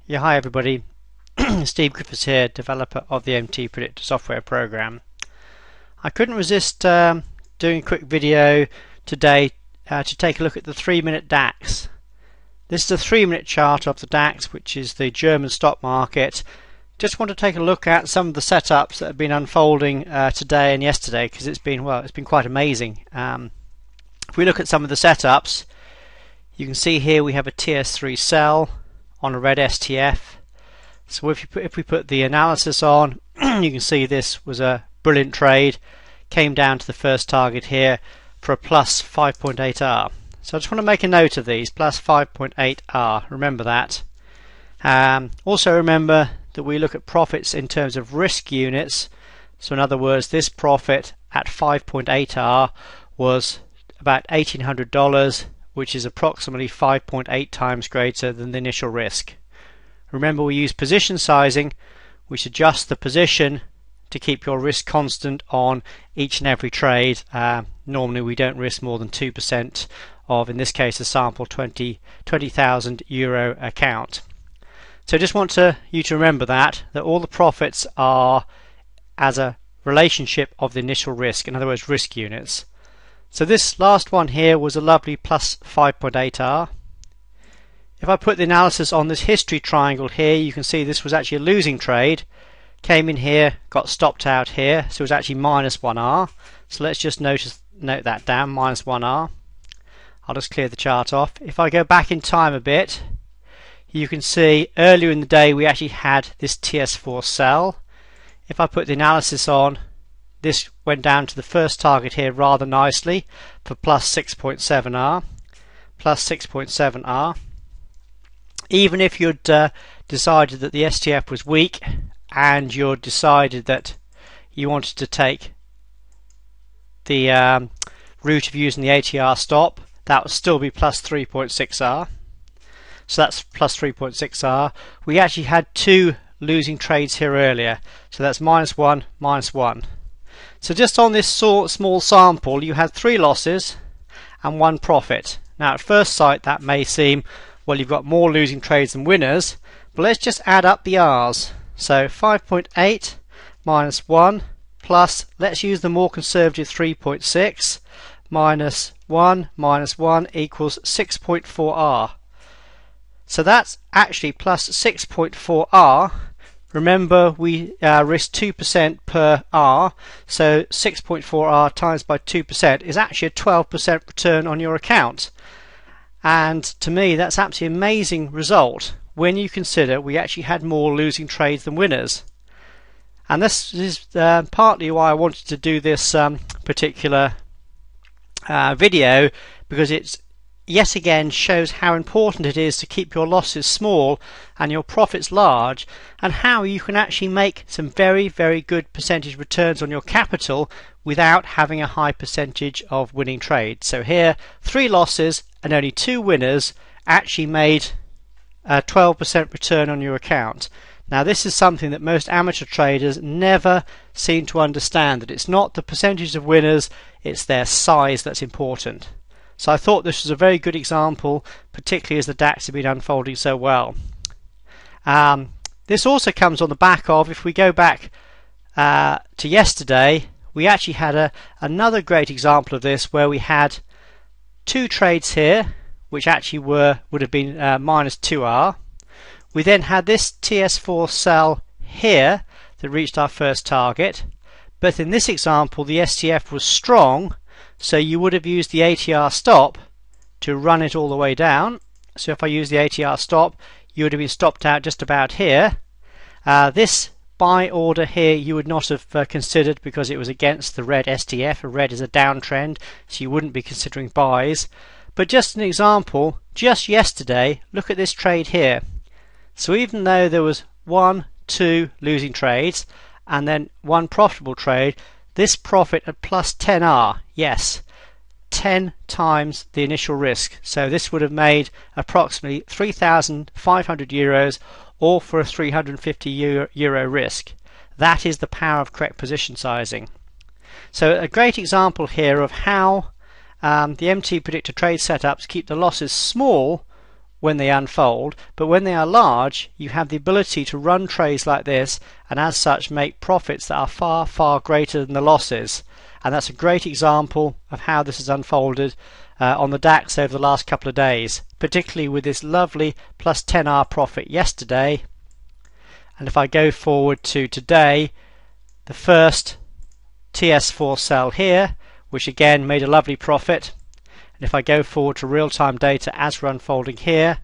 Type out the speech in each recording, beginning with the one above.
Yeah, hi everybody. Steve Griffiths here, developer of the MTPredictor software program. I couldn't resist doing a quick video today to take a look at the 3-minute DAX. This is a 3-minute chart of the DAX, which is the German stock market. Just want to take a look at some of the setups that have been unfolding today and yesterday, because it's been quite amazing. If we look at some of the setups, you can see here we have a TS3 sell on a red STF. So if we put the analysis on, you can see this was a brilliant trade. Came down to the first target here for a plus 5.8R. So I just want to make a note of these, plus 5.8R. Remember that. Also remember that we look at profits in terms of risk units. So in other words, this profit at 5.8R was about $1,800, which is approximately 5.8 times greater than the initial risk. Remember, we use position sizing, which adjusts the position to keep your risk constant on each and every trade. Normally we don't risk more than 2% of, in this case, a sample 20,000 euro account. So just want you to remember that all the profits are as a relationship of the initial risk, in other words, risk units. So this last one here was a lovely plus 5.8R. If I put the analysis on this history triangle here, you can see this was actually a losing trade. Came in here, got stopped out here, so it was actually minus 1R. So let's just note that down, minus 1R. I'll just clear the chart off. If I go back in time a bit, you can see earlier in the day we actually had this TS4 sell. If I put the analysis on, this went down to the first target here rather nicely for plus 6.7R. Plus 6.7R. Even if you'd decided that the STF was weak and you'd decided that you wanted to take the route of using the ATR stop, that would still be plus 3.6R. So that's plus 3.6R. We actually had two losing trades here earlier, so that's minus 1, minus 1. So just on this small sample, you had 3 losses and 1 profit. Now at first sight that may seem, well, you've got more losing trades than winners, but let's just add up the R's. So 5.8 minus 1 plus, let's use the more conservative 3.6 minus 1 equals 6.4R. So that's actually plus 6.4R. Remember, we risk 2% per R, so 6.4R times by 2% is actually a 12% return on your account. And to me, that's absolutely amazing result when you consider we actually had more losing trades than winners. And this is partly why I wanted to do this particular video, because it's yet again shows how important it is to keep your losses small and your profits large, and how you can actually make some very, very good percentage returns on your capital without having a high percentage of winning trades. So here, 3 losses and only 2 winners actually made a 12% return on your account. Now this is something that most amateur traders never seem to understand, that it's not the percentage of winners, it's their size that's important. So I thought this was a very good example, particularly as the DAX had been unfolding so well. This also comes on the back of, if we go back to yesterday, we actually had another great example of this, where we had 2 trades here, which actually would have been minus 2R. We then had this TS4 sell here that reached our first target, but in this example the STF was strong, so you would have used the ATR stop to run it all the way down. So if I use the ATR stop, you would have been stopped out just about here. This buy order here you would not have considered, because it was against the red STF. A red is a downtrend, so you wouldn't be considering buys. But just an example, just yesterday, look at this trade here. So even though there was 1, 2 losing trades and then 1 profitable trade, this profit at plus 10R, yes, 10 times the initial risk. So this would have made approximately 3,500 euros, or for a 350 euro risk. That is the power of correct position sizing. So a great example here of how the MTPredictor trade setups keep the losses small when they unfold, but when they are large you have the ability to run trades like this and as such make profits that are far, far greater than the losses. And that's a great example of how this has unfolded on the DAX over the last couple of days, particularly with this lovely plus 10R profit yesterday. And if I go forward to today, the first TS4 sell here, which again made a lovely profit. And if I go forward to real-time data as we're unfolding here,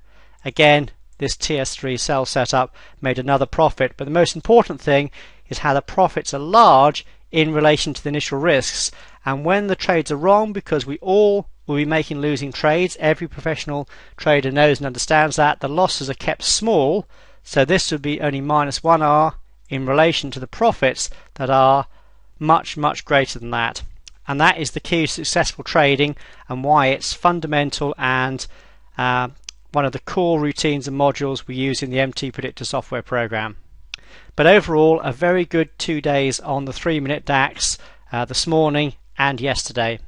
again this TS3 sell setup made another profit. But the most important thing is how the profits are large in relation to the initial risks. And when the trades are wrong, because we all will be making losing trades, every professional trader knows and understands that, the losses are kept small, so this would be only minus 1R in relation to the profits that are much, much greater than that. And that is the key to successful trading and why it's fundamental and one of the core routines and modules we use in the MTPredictor software program. But overall, a very good 2 days on the 3-minute DAX this morning and yesterday.